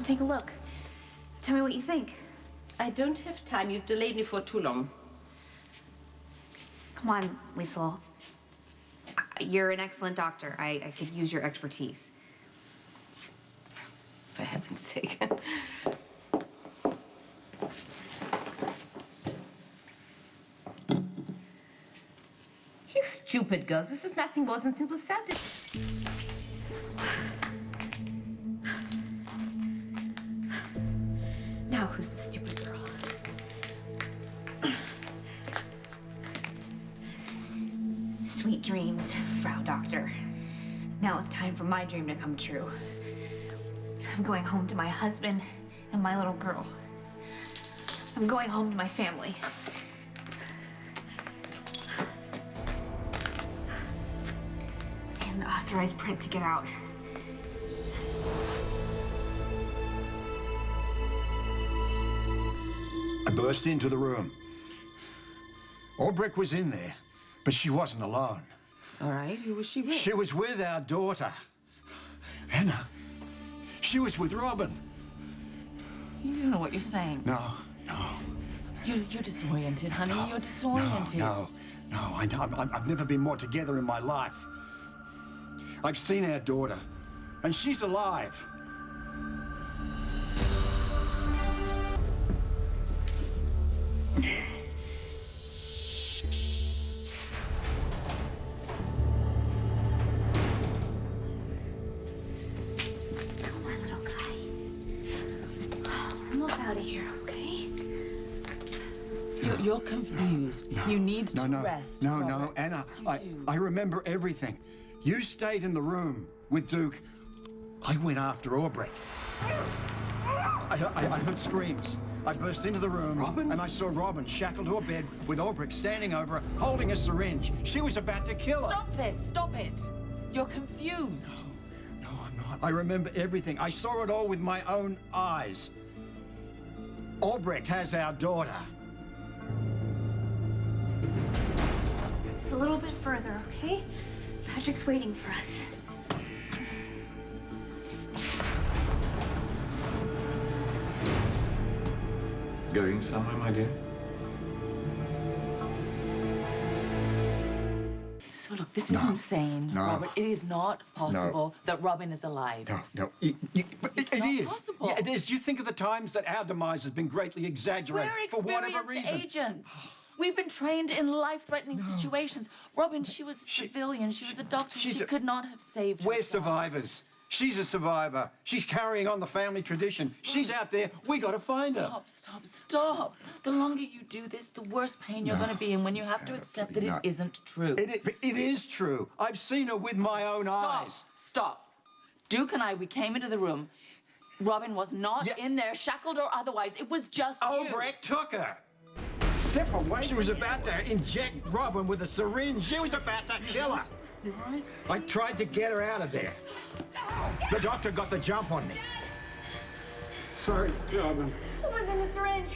take a look. Tell me what you think. I don't have time. You've delayed me for too long. Come on, Liesl. You're an excellent doctor. I could use your expertise. For heaven's sake. You stupid girls. This is nothing more than simple sadness. Now who's the stupid girl? Sweet dreams, Frau Doctor. Now it's time for my dream to come true. I'm going home to my husband and my little girl. I'm going home to my family. He has an authorized print to get out. I burst into the room. Albrecht was in there, but she wasn't alone. All right, who was she with? She was with our daughter. Anna, she was with Robin. You don't know what you're saying. No. You're disoriented, honey. You're disoriented. No, I've never been more together in my life. I've seen our daughter, and she's alive. Come on, little guy. We're almost out of here, okay? You're confused. No, you need no, to no, rest. No, Robert. Anna, You do. I remember everything. You stayed in the room with Duke. I went after Albrecht. I heard screams. I burst into the room, Robin? and I saw Robin shackled to a bed with Albrecht standing over her, holding a syringe. She was about to kill her. Stop this! Stop it! You're confused. No, I'm not. I remember everything. I saw it all with my own eyes. Albrecht has our daughter. Just a little bit further, okay? Patrick's waiting for us. Going somewhere, my dear? So look, this is insane, No. Robert. It is not possible that Robin is alive. No. But It's it not is. possible. Yeah, it is. You think of the times that our demise has been greatly exaggerated We're for whatever experienced reason. agents. We've been trained in life-threatening situations. Robin, she was a civilian. She was a doctor. She could not have saved We're herself. survivors. She's a survivor. She's carrying on the family tradition. She's out there. We got to find her. Stop. The longer you do this, the worse pain you're going to be in when you have to accept that it isn't true. It is true. I've seen her with my own eyes. Stop. Duke and I, we came into the room. Robin was not in there, shackled or otherwise. It was just you. Albrecht took her. Step away. She was about to inject Robin with a syringe. She was about to kill her. You all right? I tried to get her out of there. The doctor got the jump on me. Sorry, Robin. What was in the syringe?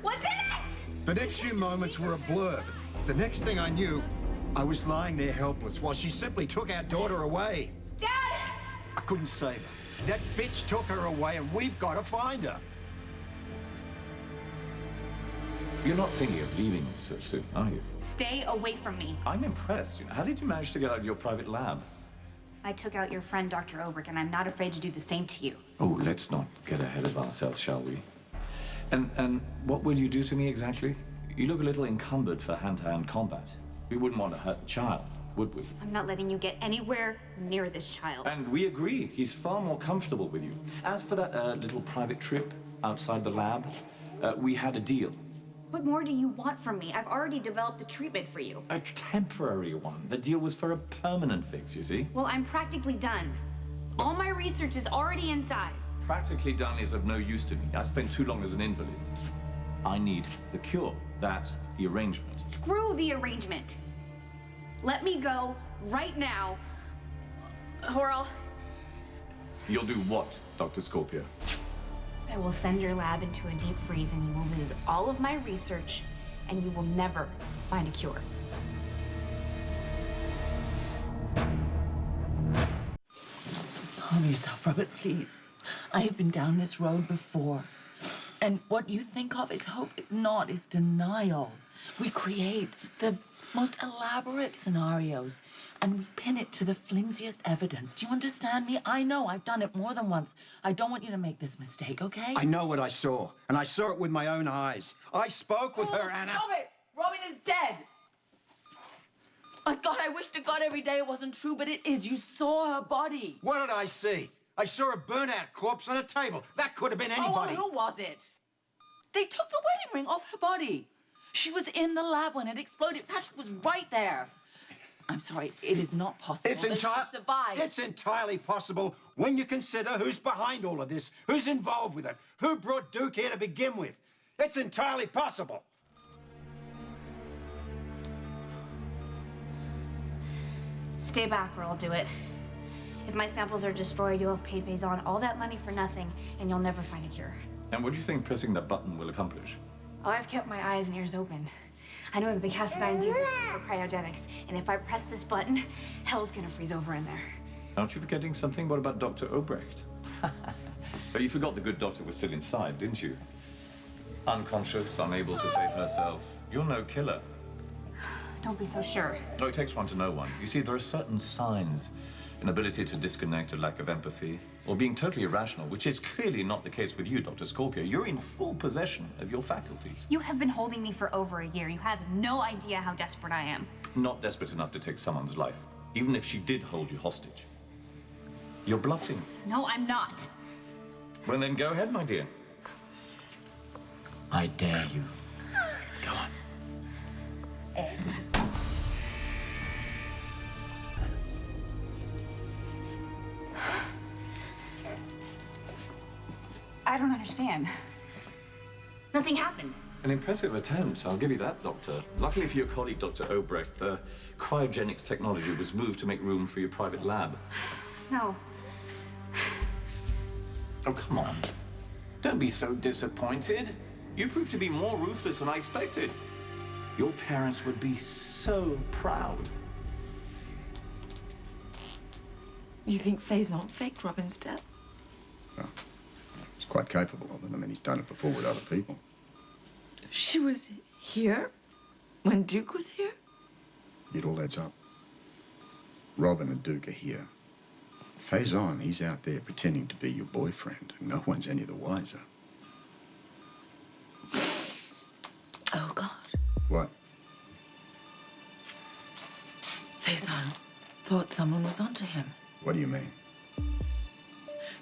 What's in it? The next few moments were a blur. The next thing I knew, I was lying there helpless while she simply took our daughter away. Dad! I couldn't save her. That bitch took her away, and we've got to find her. You're not thinking of leaving us so soon, are you? Stay away from me. I'm impressed. How did you manage to get out of your private lab? I took out your friend, Dr. Obrick, and I'm not afraid to do the same to you. Oh, let's not get ahead of ourselves, shall we? And what will you do to me exactly? You look a little encumbered for hand-to-hand combat. We wouldn't want to hurt the child, would we? I'm not letting you get anywhere near this child. And we agree. He's far more comfortable with you. As for that little private trip outside the lab, we had a deal. What more do you want from me? I've already developed a treatment for you. A temporary one. The deal was for a permanent fix, you see? Well, I'm practically done. All my research is already inside. Practically done is of no use to me. I spent too long as an invalid. I need the cure. That's the arrangement. Screw the arrangement. Let me go right now, or I'll... You'll do what, Dr. Scorpio? I will send your lab into a deep freeze and you will lose all of my research and you will never find a cure. Calm yourself, Robert, please. I have been down this road before. And what you think of as hope is not, it's denial. We create the most elaborate scenarios and we pin it to the flimsiest evidence. Do you understand me? I know, I've done it more than once. I don't want you to make this mistake, okay? I know what I saw, and I saw it with my own eyes. I spoke with her, Anna. Stop it! Robin is dead! Oh, God, I wish to God every day it wasn't true, but it is. You saw her body. What did I see? I saw a burnt-out corpse on a table. That could have been anybody. Oh, who was it? They took the wedding ring off her body. She was in the lab when it exploded. Patrick was right there. I'm sorry, it is not possible that she survived. It's entirely possible when you consider who's behind all of this, who's involved with it, who brought Duke here to begin with. It's entirely possible. Stay back or I'll do it. If my samples are destroyed, you'll have paid Faison all that money for nothing, and you'll never find a cure. And what do you think pressing that button will accomplish? Oh, I've kept my eyes and ears open. I know that the Cassadines use it for cryogenics, and if I press this button, hell's gonna freeze over in there. Aren't you forgetting something? What about Dr. Obrecht? But you forgot the good doctor was still inside, didn't you? Unconscious, unable to save herself. You're no killer. Don't be so sure. Oh, it takes one to know one. You see, there are certain signs. Inability to disconnect, a lack of empathy, or being totally irrational, which is clearly not the case with you, Dr. Scorpio. You're in full possession of your faculties. You have been holding me for over a year. You have no idea how desperate I am. Not desperate enough to take someone's life, even if she did hold you hostage. You're bluffing. No, I'm not. Well, then go ahead, my dear. I dare you. Go on. I don't understand. Nothing happened. An impressive attempt, I'll give you that, Doctor. Luckily for your colleague, Dr. Obrecht, the cryogenics technology was moved to make room for your private lab. No. Oh, come on. Don't be so disappointed. You proved to be more ruthless than I expected. Your parents would be so proud. You think Faison faked Robin's death? Well, he's quite capable of it. I mean, he's done it before with other people. She was here when Duke was here? It all adds up. Robin and Duke are here. Faison, he's out there pretending to be your boyfriend, and no one's any the wiser. Oh, God. What? Faison thought someone was onto him. What do you mean?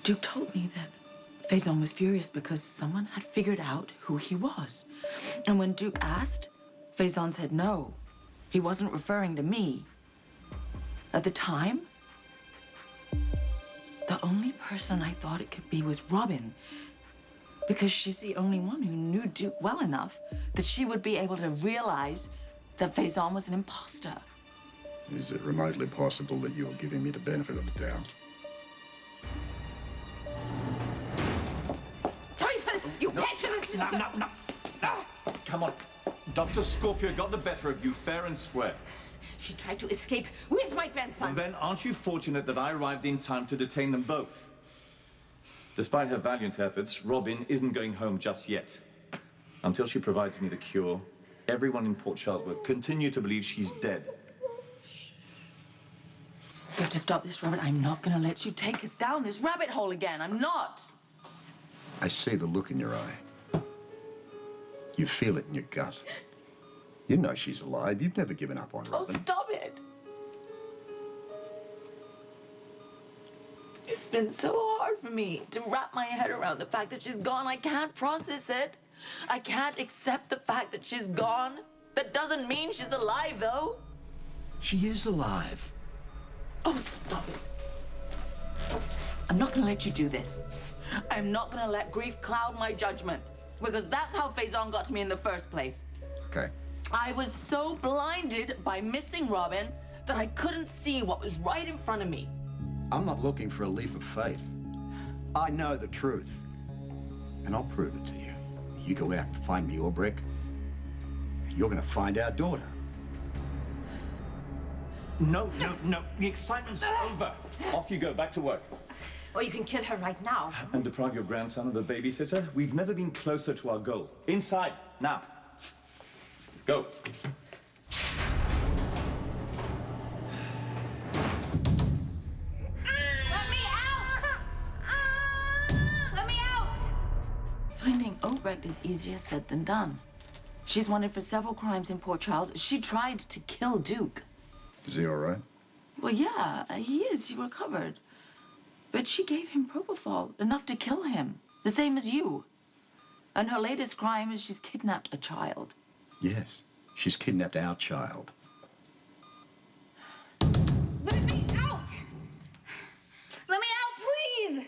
Duke told me that Faison was furious because someone had figured out who he was. And when Duke asked, Faison said no. He wasn't referring to me. At the time, the only person I thought it could be was Robin, because she's the only one who knew Duke well enough that she would be able to realize that Faison was an imposter. Is it remotely possible that you're giving me the benefit of the doubt? Teufel! You petulant little... No. Come on. Dr. Scorpio got the better of you fair and square. She tried to escape with my grandson. Well, then, aren't you fortunate that I arrived in time to detain them both? Despite her valiant efforts, Robin isn't going home just yet. Until she provides me the cure, everyone in Port Charles will continue to believe she's dead. You have to stop this, Robin. I'm not going to let you take us down this rabbit hole again. I'm not. I see the look in your eye. You feel it in your gut. You know she's alive. You've never given up on Oh, Robin. stop it. It's been so hard for me to wrap my head around the fact that she's gone. I can't process it. I can't accept the fact that she's gone. That doesn't mean she's alive, though. She is alive. Oh, stop it. I'm not gonna let you do this. I'm not gonna let grief cloud my judgment, because that's how Faison got to me in the first place. Okay. I was so blinded by missing Robin that I couldn't see what was right in front of me. I'm not looking for a leap of faith. I know the truth. And I'll prove it to you. You go out and find me, Obrecht, and you're gonna find our daughter. No. The excitement's over. Off you go, back to work. Or you can kill her right now. And deprive your grandson of the babysitter? We've never been closer to our goal. Inside, now. Go. Let me out! Let me out! Finding Obrecht is easier said than done. She's wanted for several crimes in Port Charles. She tried to kill Duke. Is he all right? Well, yeah, he is. He recovered. But she gave him propofol, enough to kill him. The same as you. And her latest crime is she's kidnapped a child. Yes. She's kidnapped our child. Let me out! Let me out, please!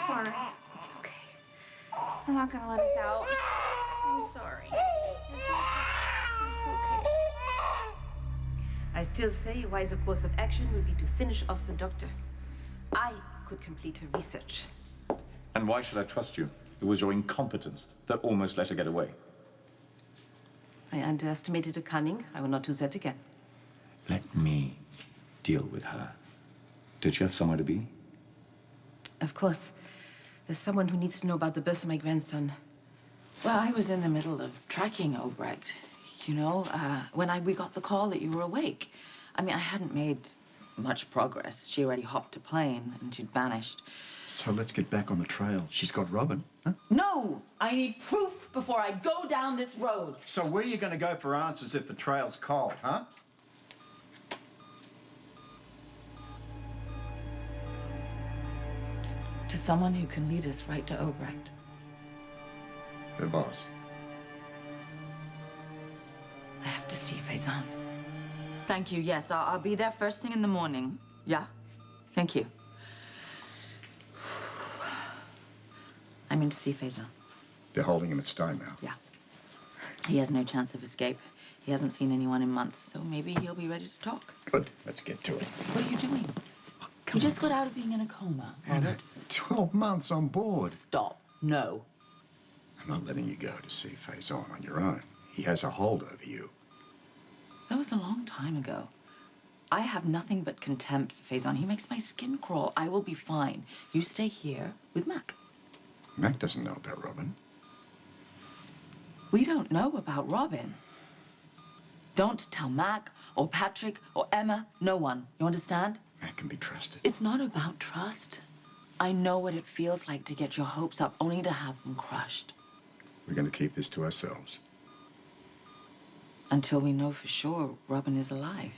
Sorry. It's okay. I'm not gonna let us out. I'm sorry. It's okay. It's okay. I still say a wiser course of action would be to finish off the doctor. I could complete her research. And why should I trust you? It was your incompetence that almost let her get away. I underestimated her cunning. I will not do that again. Let me deal with her. Did you have somewhere to be? Of course. There's someone who needs to know about the birth of my grandson. Well, I was in the middle of tracking Obrecht. You know, when we got the call that you were awake. I mean, I hadn't made much progress. She already hopped a plane and she'd vanished. So let's get back on the trail. She's got Robin, huh? No! I need proof before I go down this road. So where are you going to go for answers if the trail's cold, huh? To someone who can lead us right to Obrecht. Her boss. I have to see Faison. Thank you, yes. I'll be there first thing in the morning. Yeah? Thank you. I'm in to see Faison. They're holding him at Steinmouth. Yeah. He has no chance of escape. He hasn't seen anyone in months, so maybe he'll be ready to talk. Good. Let's get to it. What are you doing? You just got out of being in a coma, Robert. 12 months on board. Stop. No. I'm not letting you go to see Faison on your own. He has a hold over you. That was a long time ago. I have nothing but contempt for Faison. He makes my skin crawl. I will be fine. You stay here with Mac. Mac doesn't know about Robin. We don't know about Robin. Don't tell Mac or Patrick or Emma. No one. You understand? Mac can be trusted. It's not about trust. I know what it feels like to get your hopes up only to have them crushed. We're going to keep this to ourselves. Until we know for sure Robin is alive.